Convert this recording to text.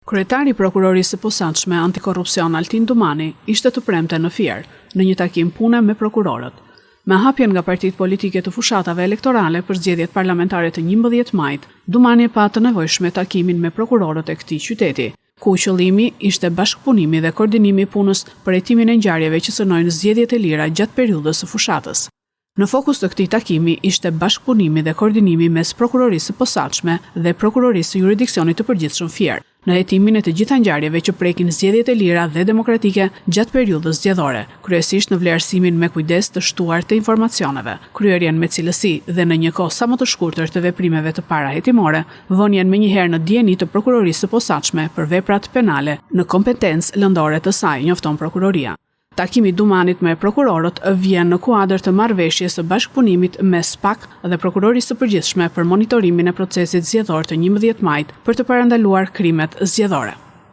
Kryetari i Prokurorisë së Posaçme Antikorrupsion Altin Dumani ishte të premte në Fier, në një takim pune me prokurorët. Me hapjen nga partitë politike të fushatave elektorale për zgjedhjet parlamentare të 11 majit, Dumani e pa të nevojshme takimin me prokurorët e këtij qyteti, ku qëllimi ishte bashkëpunimi dhe koordinimi i punës për hetimin e ngjarjeve që synojnë zgjedhjet e lira gjatë periudhës së fushatës. Në fokus të këtij takimi ishte bashkëpunimi dhe koordinimi mes Prokurorisë së Posaçme dhe Prokurorisë së Jurisdiksionit të Përgjithshëm Fier, në hetimin e të gjitha ngjarjeve që prekin zgjedhjet e lira dhe demokratike gjatë periudhës zgjedhore, kryesisht në vlerësimin me kujdes të shtuar të informacioneve, kryerjen me cilësi dhe në një kohë sa më të shkurtër të veprimeve të parahetimore, vënien menjëherë në dieni të Prokurorisë së Posaçme për veprat penale në kompetencë lëndore të saj, njofton prokuroria. Takimi Dumanit me prokurorët vjen në kuadër të marrëveshjes së bashkëpunimit mes PAK dhe Prokurorisë së Përgjithshme për monitorimin e procesit zgjedhor të 11 majit për të parandaluar krimet zgjedhore.